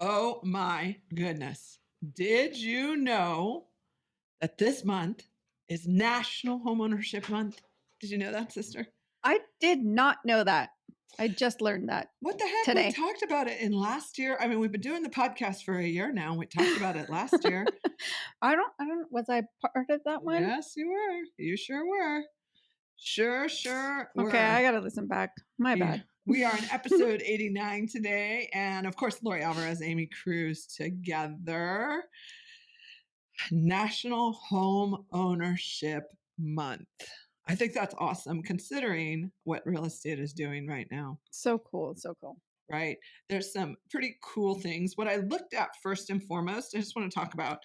Oh my goodness. Did you know that this month is National Homeownership Month? Did you know that, sister? I did not know that. I just learned that What the heck? We today. talked about it in last year. I mean, we've been doing the podcast for a year now. We talked about it last year. Was I part of that one? Yes, you were. You sure were. Sure Okay, were. I gotta listen back. My Yeah. bad. We are in episode 89 today. And of course, Lori Alvarez, Amy Cruz together. National Home Ownership Month. I think that's awesome considering what real estate is doing right now, So cool. So cool. right? There's some pretty cool things. What I looked at first and foremost, I just want to talk about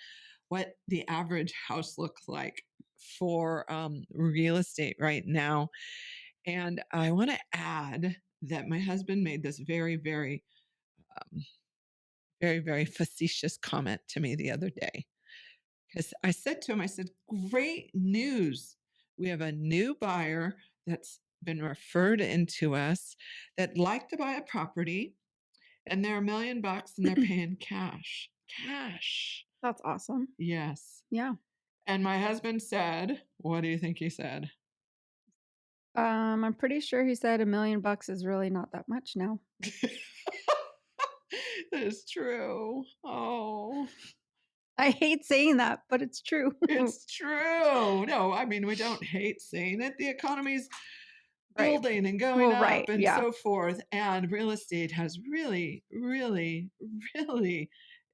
what the average house looks like for real estate right now. And I want to add that my husband made this um, very facetious comment to me the other day. Because I said to him, I said, great news. We have a new buyer that's been referred into us that like to buy a property and they're $1 million and they're paying cash. Cash. That's awesome. Yes. Yeah. And my husband said, what do you think he said? I'm pretty sure he said $1 million is really not that much now. That is true. Oh, I hate saying that, but it's true. it's true. No, I mean, we don't hate saying it. The economy's Right. building and going up Right. and Yeah. so forth. And real estate has really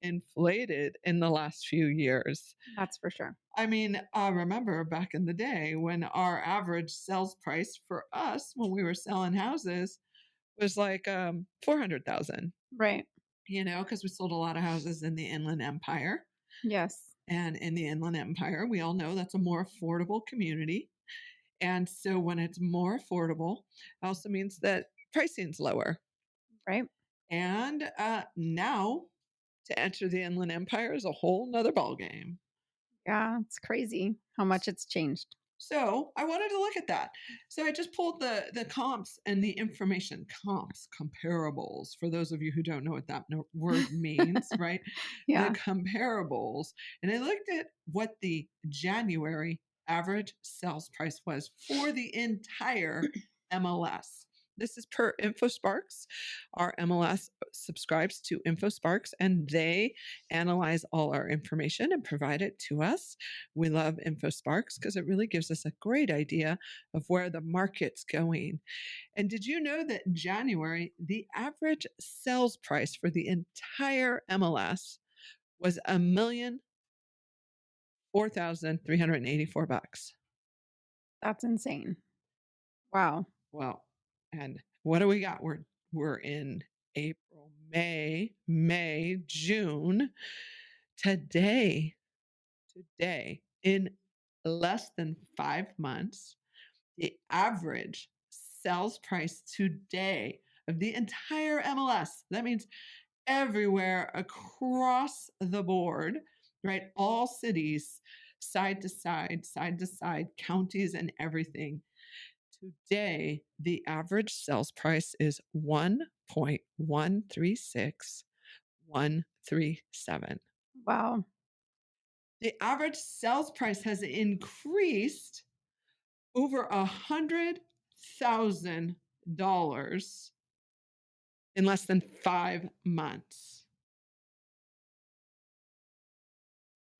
inflated in the last few years. That's for sure. I mean, I remember back in the day when our average sales price for us when we were selling houses was like 400,000, Right. because we sold a lot of houses in the Inland Empire. Yes. And in the Inland Empire, we all know that's a more affordable community. And so when it's more affordable, it also means that pricing's lower. Right. And now to enter the Inland Empire is a whole nother ballgame. Yeah. It's crazy how much it's changed. So I wanted to look at that. So I just pulled the comps and the information. Comps, comparables. For those of you who don't know what that word means, right? The Yeah. comparables. And I looked at what the January average sales price was for the entire MLS. This is per InfoSparks. Our MLS subscribes to InfoSparks and they analyze all our information and provide it to us. We love InfoSparks because it really gives us a great idea of where the market's going. And did you know that in January, the average sales price for the entire MLS was $1,004,384? That's insane. Wow. Well, and what do we got? We're in April, May, June. Today, in less than 5 months, the average sales price today of the entire MLS, that means everywhere across the board, right? All cities, side to side, counties and everything. Today, the average sales price is 1.136137. Wow. The average sales price has increased over $100,000 in less than 5 months.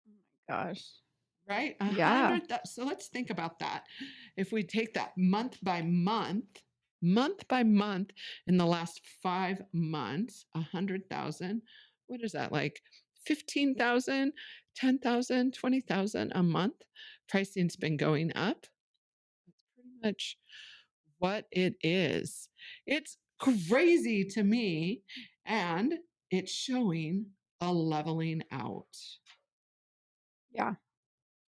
Oh my gosh. Right? Yeah. So let's think about that. If we take that month by month in the last 5 months, 100,000, what is that like 15,000, 10,000, 20,000 a month? Pricing's been going up. That's pretty much what it is. It's crazy to me and it's showing a leveling out. Yeah.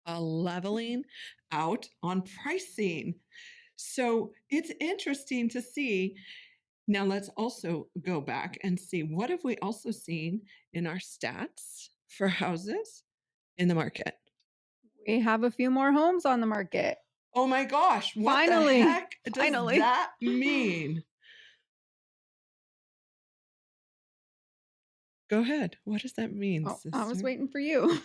A leveling out on pricing. So it's interesting to see. Now let's also go back and see what have we also seen in our stats for houses in the market. We have a few more homes on the market. Oh my gosh, what the Finally. heck does Finally. that mean? Go ahead. What does that mean, Oh, I was sister? waiting for you.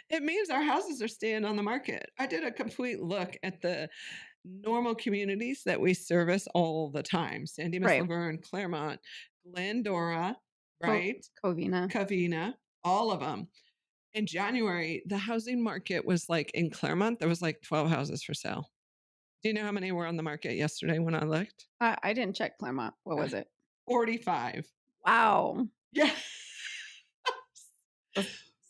It means our houses are staying on the market. I did a complete look at the normal communities that we service all the time: San Dimas, Right. Laverne, Claremont, Glendora, right? Covina. Covina, all of them. In January, the housing market was like in Claremont, there was like 12 houses for sale. Do you know how many were on the market yesterday when I looked? I didn't check Claremont. What Uh, was it? 45. Wow. Yeah. So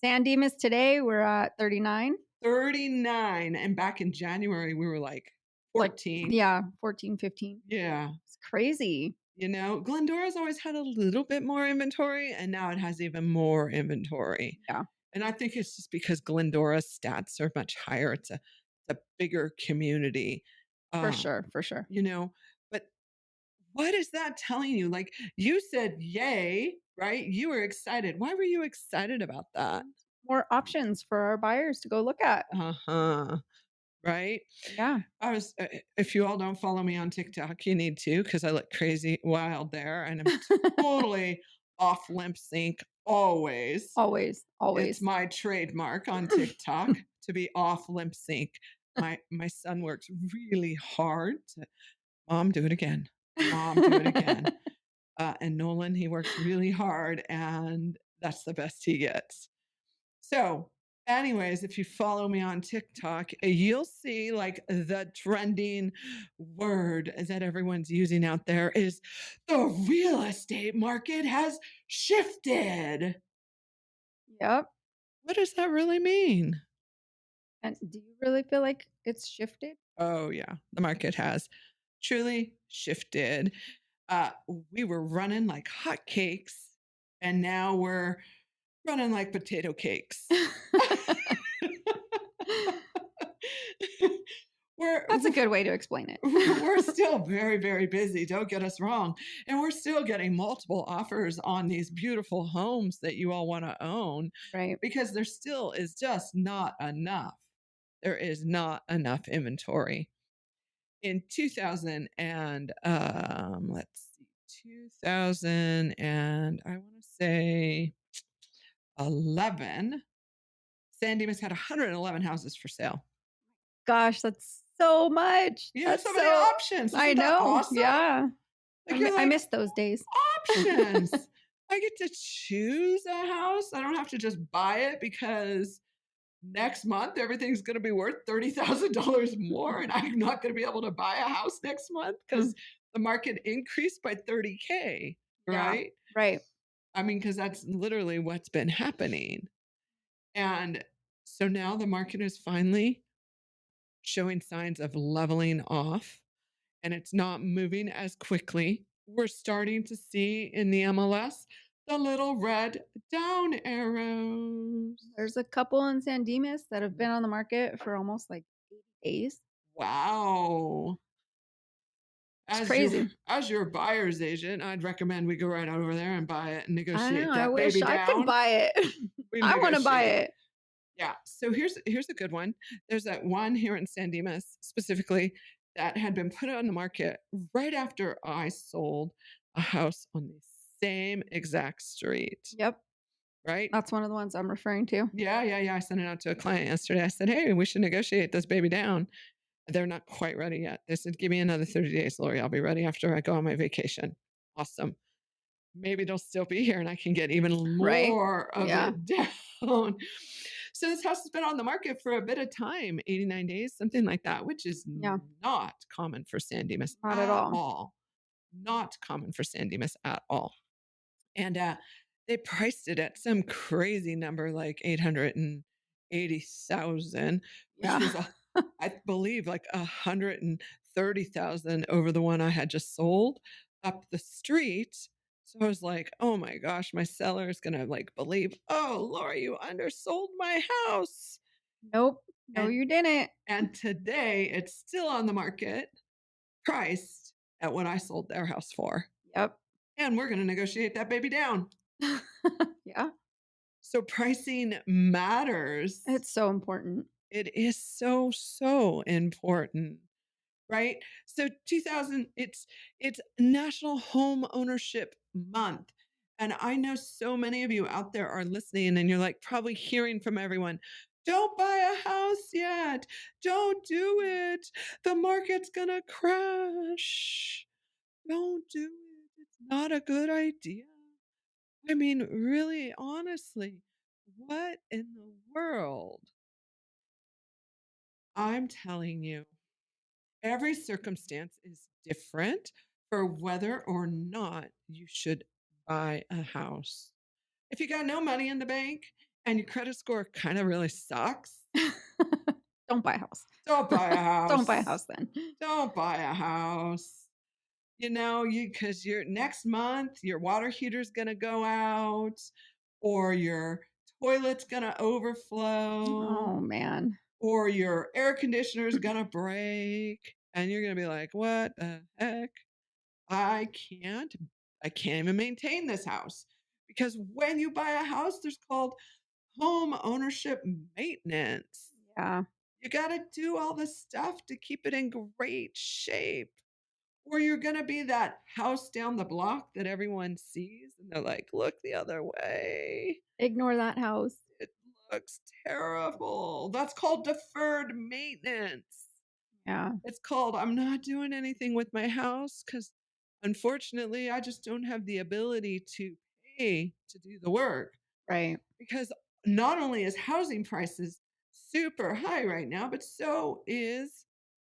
San Dimas today, we're at 39. 39. And back in January, we were like Like, 14. yeah, 14, 15. Yeah. It's crazy. Glendora's always had a little bit more inventory, and now it has even more inventory. Yeah, And I think it's just because Glendora's stats are much higher. It's a bigger community. for Uh, sure, for sure. you know, but what is that telling you? Like you said, yay, right? You were excited. Why were you excited about that? More options for our buyers to go look at. Uh-huh. Right? Yeah. If you all don't follow me on TikTok, you need to because I look crazy wild there and I'm totally off limp sync always. Always, It's always. my trademark on TikTok to be off limp sync. My son works really hard to, mom, do it again. Mom, do it again. And Nolan, he works really hard and that's the best he gets. So, anyways, if you follow me on TikTok, you'll see like the trending word that everyone's using out there is the real estate market has shifted. Yep. What does that really mean? And do you really feel like it's shifted? Oh, yeah, the market has truly shifted. Uh, we were running like hotcakes, and now we're running like potato cakes. we're That's a good way to explain it. we're still very, very busy. Don't get us wrong. And we're still getting multiple offers on these beautiful homes that you all want to own Right. because there still is just not enough. There is not enough inventory. In 2000 and let's see, 2000 and I want to say 11, San Dimas had 111 houses for sale. Gosh, that's so much. You have That's so many so options. I Isn't that know. awesome? Yeah. Like you're I like, miss those days. options. I get to choose a house. I don't have to just buy it because next month everything's going to be worth $30,000 more and I'm not going to be able to buy a house next month because Mm, the market increased by 30K, yeah. right? Right. I mean, because that's literally what's been happening. And so now the market is finally showing signs of leveling off and it's not moving as quickly. We're starting to see in the MLS the little red down arrows. There's a couple in San Dimas that have been on the market for almost like 80 days. Wow. It's As your crazy. as your buyer's agent, I'd recommend we go right over there and buy it and I know. negotiate I that wish baby I could down. buy it. We I want to buy negotiate. it. Yeah. So here's a good one. There's that one here in San Dimas specifically that had been put on the market right after I sold a house on the same exact street, Yep. right? That's one of the ones I'm referring to. Yeah, yeah, yeah. I sent it out to a client yesterday. I said, "Hey, we should negotiate this baby down." They're not quite ready yet. They said, "Give me another 30 days, Lori. I'll be ready after I go on my vacation." Awesome. Maybe it'll still be here and I can get even Right? more of Yeah. it down. So this house has been on the market for a bit of time, 89 days, something like that, which is Yeah. not common for San Dimas Not at at all. all. Not common for San Dimas at all. And they priced it at some crazy number like 880,000, which Yeah. was I believe like 130,000 over the one I had just sold up the street. So I was like, "Oh my gosh, my seller is gonna like believe, oh Laura, you undersold my house." Nope. No, And you didn't. today it's still on the market, priced at what I sold their house for. Yep. And we're gonna negotiate that baby down. Yeah. So pricing matters. It's so important. It is so, so important, right? So 2000, it's National Home Ownership Month. And I know so many of you out there are listening and you're like probably hearing from everyone, don't buy a house yet. Don't do it. The market's gonna crash. Don't do it. It's not a good idea. I mean, really, honestly, what in the world? I'm telling you, every circumstance is different for whether or not you should buy a house. If you got no money in the bank and your credit score kind of really sucks, Don't buy a house. don't buy a Don't buy a house. house then. Don't buy a house. You know, you because your next month your water heater's gonna go out or your toilet's gonna overflow Oh, man. or your air conditioner's gonna break and you're gonna be like, "What the heck? I can't I can't even maintain this house." Because when you buy a house, there's called home ownership maintenance. Yeah, You gotta do all the stuff to keep it in great shape, or you're gonna be that house down the block that everyone sees and they're like, "Look the other way. ignore that house. It looks terrible." That's called deferred maintenance. Yeah, It's called, "I'm not doing anything with my house because, unfortunately, I just don't have the ability to pay to do the work." right. Because not only is housing prices super high right now, but so is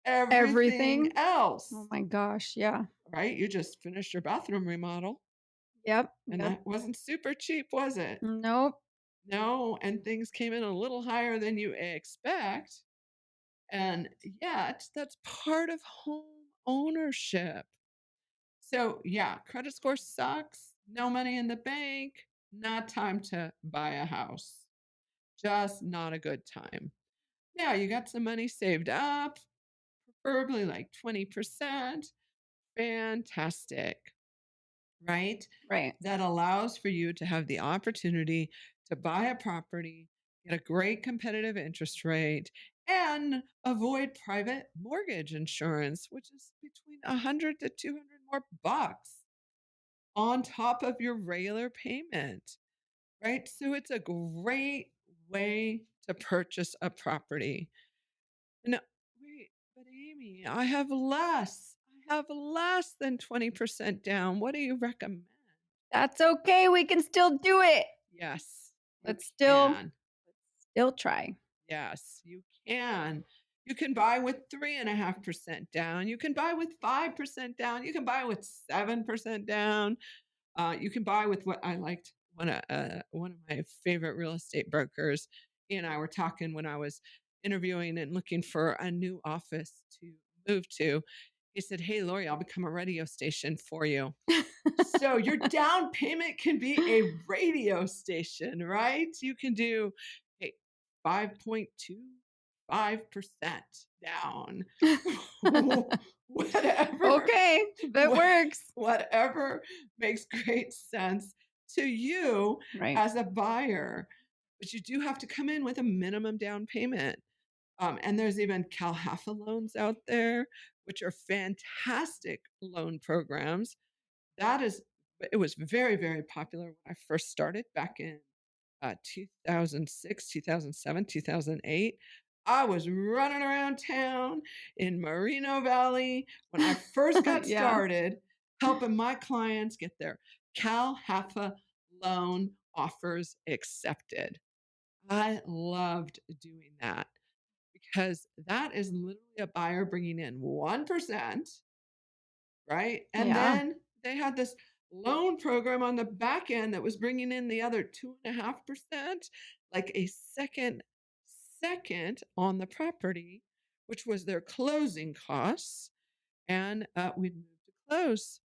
everything Everything? Oh else, my gosh, yeah. right? You just finished your bathroom remodel, Yep, and yep. that wasn't super cheap, was it? Nope. No, and things came in a little higher than you expect. And yet, that's part of home ownership. So, yeah, credit score sucks, no money in the bank, not time to buy a house. Just not a good time. Yeah, you got some money saved up, preferably like 20%. Fantastic, right? Right, That allows for you to have the opportunity to buy a property, get a great competitive interest rate, and avoid private mortgage insurance, which is between 100 to 200 more bucks on top of your regular payment, right? So it's a great way to purchase a property. No, wait, but Amy, I have less than 20% down. What do you recommend? that's okay, we can still do it. Yes, you Let's still can. still try. Yes, you can. You can buy with 3.5% down. You can buy with 5% down. You can buy with 7% down. You can buy with what I liked. One of my favorite real estate brokers, he and I were talking when I was interviewing and looking for a new office to move to. He said, "Hey, Lori, I'll become a radio station for you." So your down payment can be a radio station, right? You can do hey, 5.25% down. Whatever, Okay, that wha- works. whatever makes great sense to you Right, as a buyer. But you do have to come in with a minimum down payment. And there's even CalHFA loans out there, which are fantastic loan programs that is it was very, very popular when I first started back in, 2006, 2007, 2008. I was running around town in Moreno Valley when I first got yeah. started helping my clients get their CalHFA loan offers accepted. I loved doing that because that is literally a buyer bringing in 1%. Right? And Yeah, then they had this loan program on the back end that was bringing in the other 2.5%, like a second on the property, which was their closing costs, and, we'd move to close.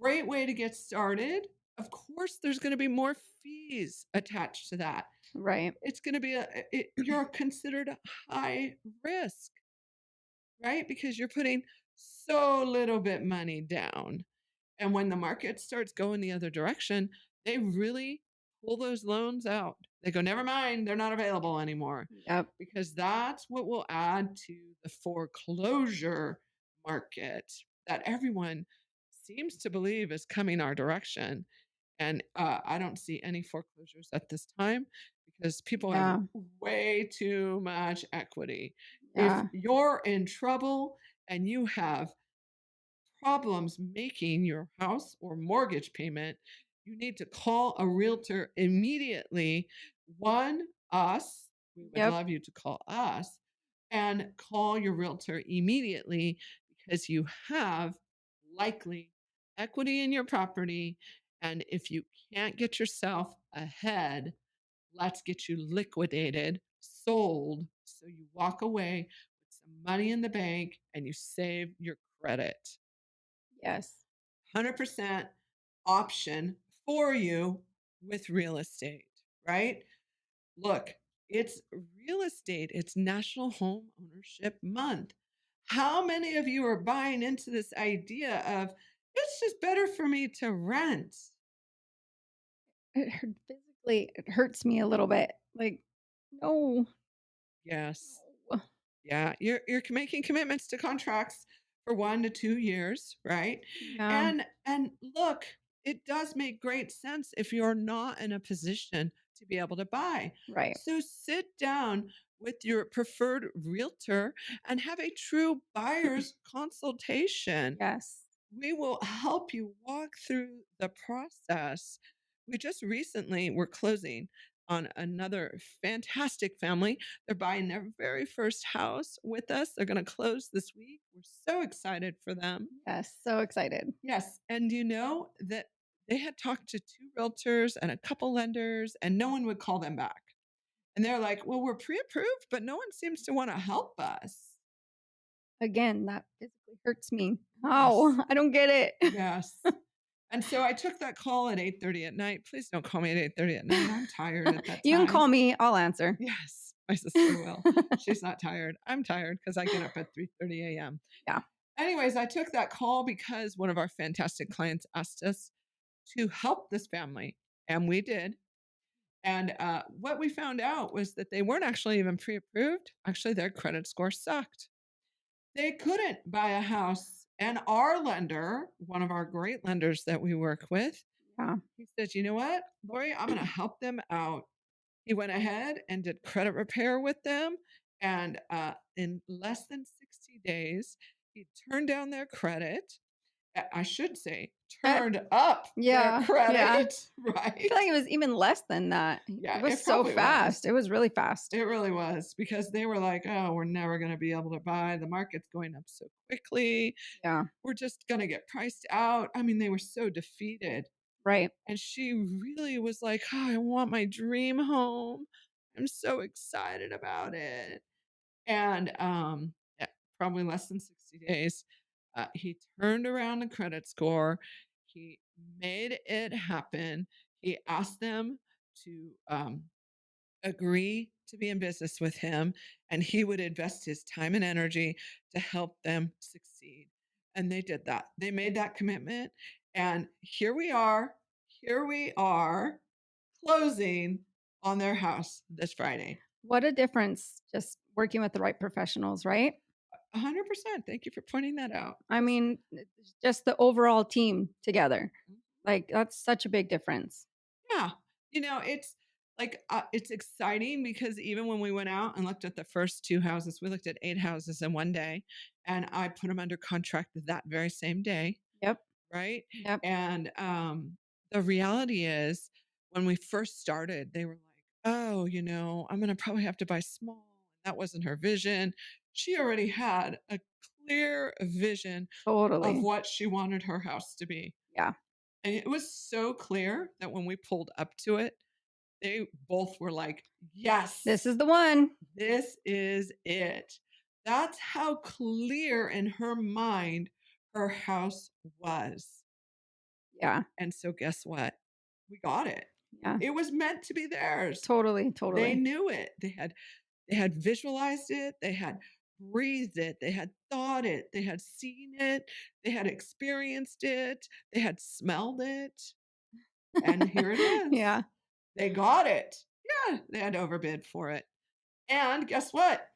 Great way to get started. Of course, there's gonna be more fees attached to that. right, It's gonna be you're considered high risk, right? Because you're putting so little bit money down. And when the market starts going the other direction, they really pull those loans out. They go, never mind, they're not available anymore. Yep. Because that's what will add to the foreclosure market that everyone seems to believe is coming our direction. And I don't see any foreclosures at this time because people have Yeah. way too much equity. If Yeah. you're in trouble and you have problems making your house or mortgage payment, you need to call a realtor immediately. One, us, we would Yep. love you to call us and call your realtor immediately because you have likely equity in your property. And if you can't get yourself ahead, let's get you liquidated, sold, so you walk away with some money in the bank and you save your credit. Yes. 100% option for you with real estate, right? Look, it's real estate. It's National Home Ownership Month. How many of you are buying into this idea of it's just better for me to rent? It hurts me a little bit. Like, no, Yes. no. Yeah, you're making commitments to contracts for 1 to 2 years, right? Yeah. And look, it does make great sense if you're not in a position to be able to buy. Right. So sit down with your preferred realtor and have a true buyer's consultation. Yes. We will help you walk through the process. We just recently were closing on another fantastic family. They're buying their very first house with us. They're going to close this week. We're so excited for them. Yes. So excited. Yes. And you know that they had talked to two realtors and a couple lenders, and no one would call them back. And they're like, well, we're pre approved, but no one seems to want to help us. Again, that physically hurts me. Yes. How? I don't get it. Yes. And so I took that call at 8:30 at night. Please don't call me at 8:30 at night. I'm tired at that You can time. call me, I'll answer. Yes, my sister will. She's not tired. I'm tired because I get up at 3:30 AM. Yeah. Anyways, I took that call because one of our fantastic clients asked us to help this family, and we did. And what we found out was that they weren't actually even pre-approved. Actually, their credit score sucked. They couldn't buy a house. And our lender, one of our great lenders that we work with, Yeah. he says, you know what, Lori, I'm going to help them out. He went ahead and did credit repair with them. And in less than 60 days, he turned down their credit. I should say, Uh, turned up their yeah. Yeah. credit, I feel right? like it was even less than that. It Yeah, was it so probably fast. was. It was really fast. It really was because they were like, oh, we're never going to be able to buy. The market's going up so quickly. Yeah. We're just going to get priced out. I mean, they were so defeated. Right. And she really was like, "Oh, I want my dream home. I'm so excited about it." And, probably less than 60 days, he turned around the credit score. He made it happen. He asked them to, agree to be in business with him, and he would invest his time and energy to help them succeed. And they did that. They made that commitment. And here we are. Here we are closing on their house this Friday. What a difference just working with the right professionals, right? 100%. Thank you for pointing that out. I Just mean, it's just the overall team together. mhm. Like, that's such a big difference. Yeah. It's like, it's exciting because even when we went out and looked at the first two houses, we looked at 8 houses in one day, and I put them under contract that very same day, Yep. right? Yep. And the reality is, when we first started, they were like, oh, I'm going to probably have to buy small. That wasn't her vision. She already had a clear vision of Totally. what she wanted her house to be. Yeah. And it was so clear that when we pulled up to it, they both were like, This "Yes, is the one. this is it." That's how clear in her mind her house was. Yeah. And so guess what? We got it. Yeah. It was meant to be theirs. Totally. They Totally. knew it. They had visualized it, they had breathed it, they had thought it, they had seen it, they had experienced it, they had smelled it, and here it is. Yeah. They got it. Yeah, they had to overbid for it. And guess what?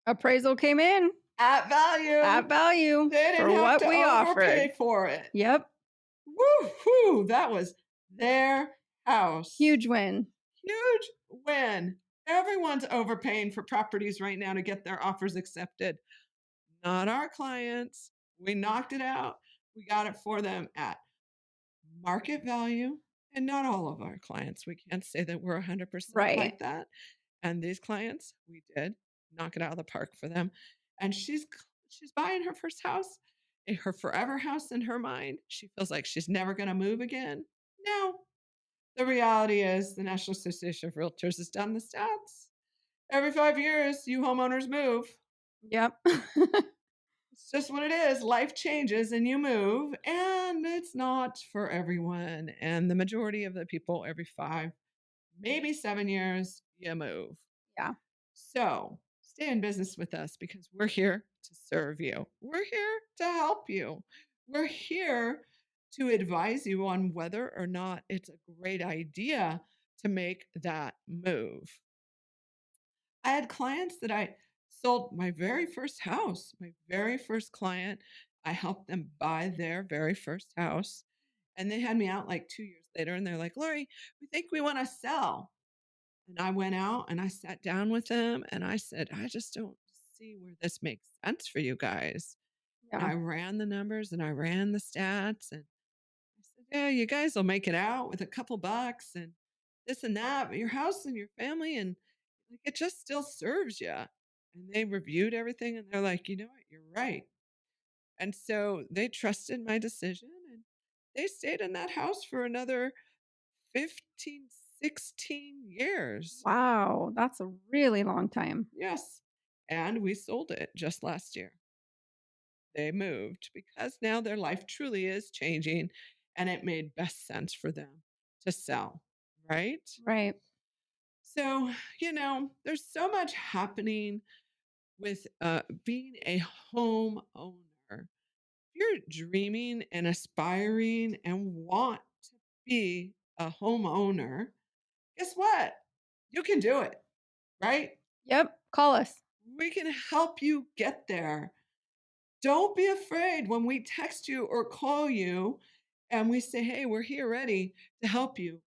Appraisal came in At value. at value They didn't for have what to we offered. overpay for it. Yep. Woo-hoo! That was their house. Huge win. Huge win. Everyone's overpaying for properties right now to get their offers accepted. Not our clients. We knocked it out. We got it for them at market value. And not all of our clients. We can't say that we're 100% Right. like that. And these clients, we did knock it out of the park for them. And she's buying her first house, her forever house in her mind. She feels like she's never going to move again. No, the reality is the National Association of Realtors has done the stats. Every 5 years, you homeowners move. Yep. It's just what it is. Life changes and you move, and it's not for everyone. And the majority of the people, every 5, maybe 7 years, you move. Yeah. So stay in business with us because we're here to serve you. We're here to help you. We're here to advise you on whether or not it's a great idea to make that move. I had clients that I sold my very first house, my very first client. I helped them buy their very first house. And they had me out like 2 years later and they're like, Lori, we think we want to sell. And I went out and I sat down with them and I said, I just don't see where this makes sense for you guys. And Yeah. I ran the numbers and I ran the stats and I said, yeah, you guys will make it out with a couple bucks and this and that, but your house and your family and like it just still serves you. And they reviewed everything and they're like, you know what, you're right. And so they trusted my decision and they stayed in that house for another 15, 16 years. Wow. That's a really long time. Yes. And we sold it just last year. They moved because now their life truly is changing and it made best sense for them to sell. Right. Right. So, there's so much happening with being a homeowner. If you're dreaming and aspiring and want to be a homeowner, guess what? You can do it. Right. Yep. Call us. We can help you get there. Don't be afraid when we text you or call you and we say, hey, we're here ready to help you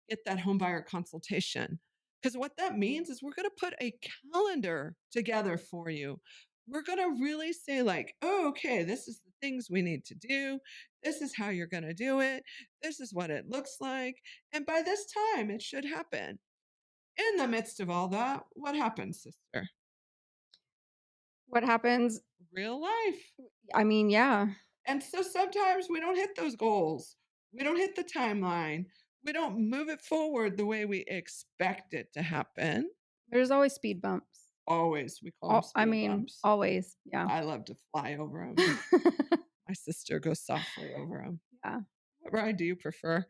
get that home buyer consultation. Because what that means is we're going to put a calendar together for you. We're going to really say, like, oh, okay, this is the things we need to do. This is how you're going to do it. This is what it looks like. And by this time, it should happen. In the midst of all that, what happens, sister? What happens? Real life. I mean, yeah. And so sometimes we don't hit those goals. We don't hit the timeline. We don't move it forward the way we expect it to happen. There's always speed bumps. Always, we call them I speed mean, bumps. always. Yeah. I love to fly over them. My sister goes softly over them. Yeah. What ride do you prefer?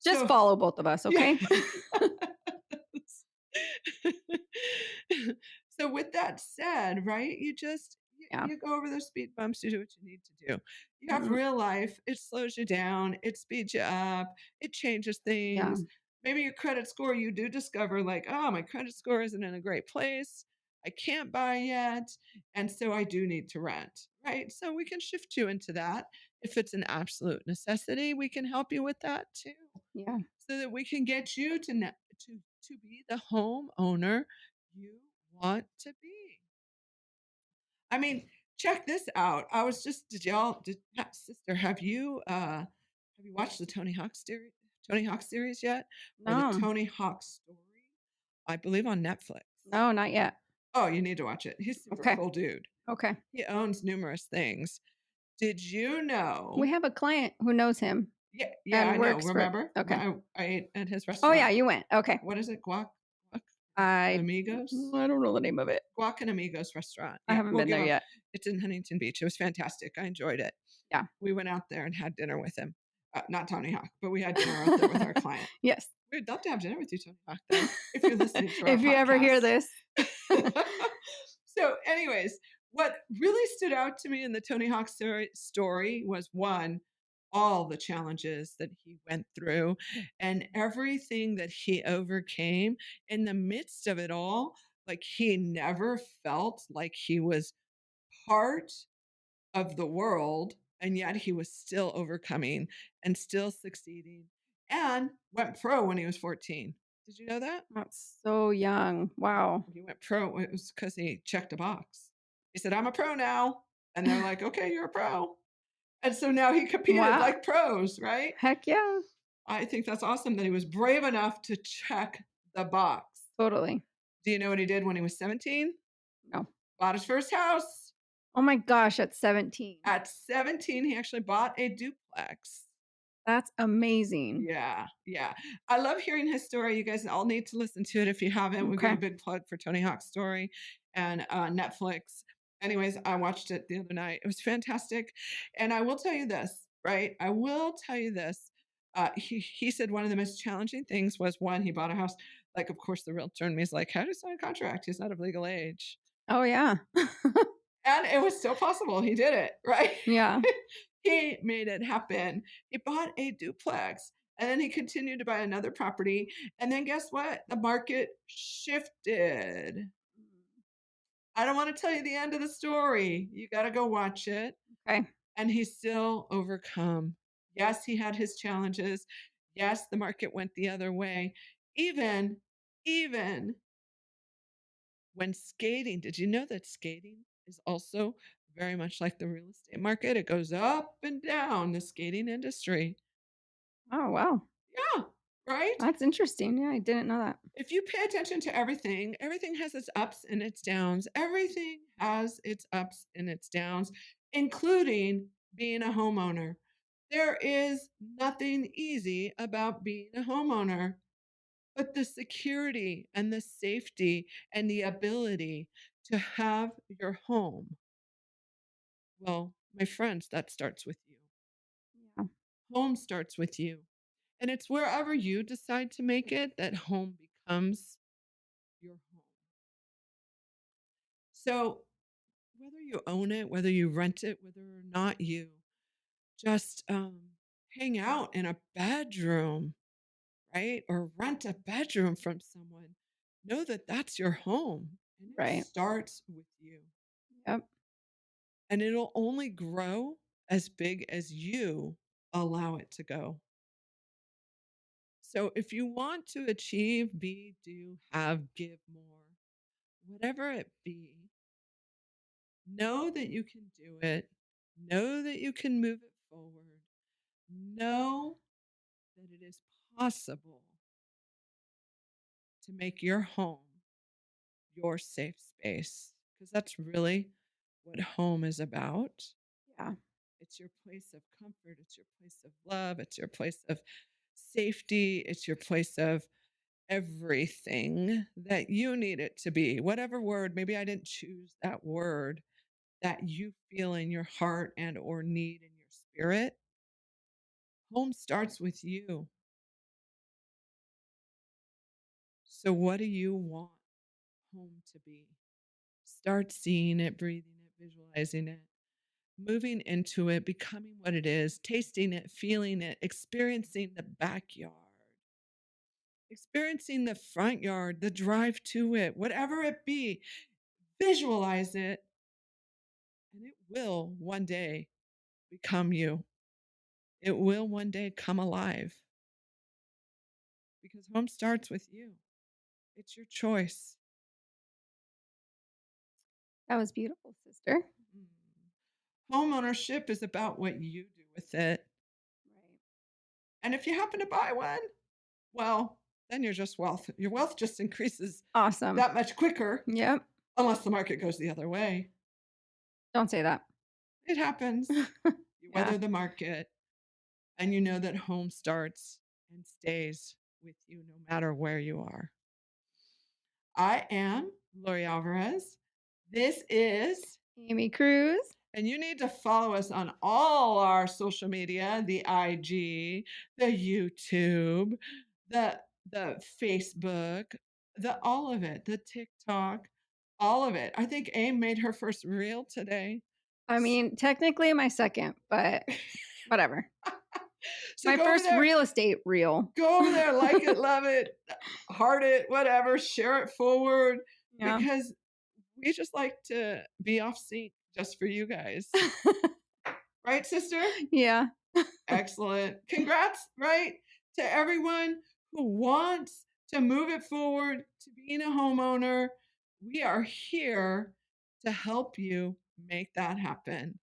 Just So, follow both of us, okay? So with that said, right, Yeah. you go over those speed bumps, you do what you need to do. You have Mhm. real life, it slows you down, it speeds you up, it changes Yeah. things. Maybe your credit score, you do discover like, oh, my credit score isn't in a great place. I can't buy yet. And so I do need to rent, right? So we can shift you into that. If it's an absolute necessity, we can help you with that too Yeah. so that we can get you to be the homeowner you want to be. I mean, check this out. I was just sister, have you watched the Tony Hawk series yet? Or the No. Tony Hawk story? I believe on Netflix. No, not yet. Oh, you need to watch it. He's a super Okay. cool dude. Okay. He owns numerous things. Did you We know? have a client who knows him Yeah, I and know. works for Remember? okay. I ate at his Oh, yeah, restaurant. you went. Okay. What is it? Guac I Amigos? I don't know the name of it. Guac and Amigos restaurant. I Yeah, haven't we'll been give there him. yet. It's in Huntington Beach. It was fantastic. I enjoyed it. Yeah. We went out there and had dinner with him. Not Tony Hawk, but we had dinner out there with our client. Yes. We'd love to have dinner with you, Tony Hawk, though, if you're listening to our If you ever hear podcast. this. So, anyways, what really stood out to me in the Tony Hawk story was one, all the challenges that he went through and everything that he overcame in the midst of it all. Like he never felt like he was part of the world, and yet he was still overcoming and still succeeding and went pro when he was 14. Did you know that? That's so young. Wow. He went pro. It was because he checked a box. He said, I'm a pro now. And they're like, okay, you're a pro. And so now he competed Wow. like pros, right? Heck yeah. I think that's awesome that he was brave enough to check the box. Totally. Do you know what he did when he was 17? No. Bought his first house. Oh my gosh, at 17. At 17, he actually bought a duplex. That's amazing. Yeah, yeah. I love hearing his story. You guys all need to listen to it if you haven't. We'll give a Okay. big plug for Tony Hawk's story and Netflix. Anyways, I watched it the other night. It was fantastic. And I will tell you this, right? I will tell you this. He said one of the most challenging things was one, he bought a house. Like, of course, the realtor in me is like, how do you sign a contract? He's not of legal age. Oh, yeah. And it was still possible. He did it, right? Yeah. He made it happen. He bought a duplex and then he continued to buy another property. And then guess what? The market shifted. I don't want to tell you the end of the story. You got to go watch it. Okay. And he's still overcome. Yes, he had his challenges. Yes, the market went the other way. Even, even when skating, did you know that skating is also very much like the real estate market? It goes up and down, the skating industry. Oh, wow. Yeah, right? That's interesting. Yeah, I didn't know that. If you pay attention to everything, everything has its ups and its downs. Everything has its ups and its downs, including being a homeowner. There is nothing easy about being a homeowner, but the security and the safety and the ability to have your home. Well, my friends, that starts with you. Yeah. Home starts with you. And it's wherever you decide to make it that home becomes your home. So, whether you own it, whether you rent it, whether or not you just hang out in a bedroom, right? Or rent a bedroom from someone, know that that's your home and it Right. starts with you. Yep. And it'll only grow as big as you allow it to go. So if you want to achieve, be, do, have, give more, whatever it be, know that you can do it. Know that you can move it forward. Know that it is possible to make your home your safe space because that's really what home is about. Yeah. It's your place of comfort, it's your place of love, it's your place of safety, it's your place of everything that you need it to be. Whatever word, maybe I didn't choose that word that you feel in your heart and or need in your spirit. Home starts with you. So what do you want home to be? Start seeing it, breathing it, visualizing it, moving into it, becoming what it is, tasting it, feeling it, experiencing the backyard, experiencing the front yard, the drive to it, whatever it be. Visualize it, and it will one day become you. It will one day come alive because home starts with you. It's your choice. That was beautiful, sister. Mm. Home ownership is about what you do with it. Right. And if you happen to buy one, well, then you're just wealth. Your wealth just increases Awesome. that much quicker Yep. unless the market goes the other way. Don't say that. It happens. You Yeah. weather the market and you know that home starts and stays with you no matter where you are. I am Lori Alvarez. This is, Amy Cruz. and you need to follow us on all our social media, the IG, the YouTube, the Facebook, the all of it, the TikTok, all of it. I think Aim made her first reel today. I mean, technically my second, but Whatever. So My go over first there, real estate reel. go over there, like it, love it, heart it, whatever, share it forward Yeah. because we just like to be off sync just for you guys. Right, sister? Yeah. Excellent. Congrats, right, to everyone who wants to move it forward to being a homeowner. We are here to help you make that happen.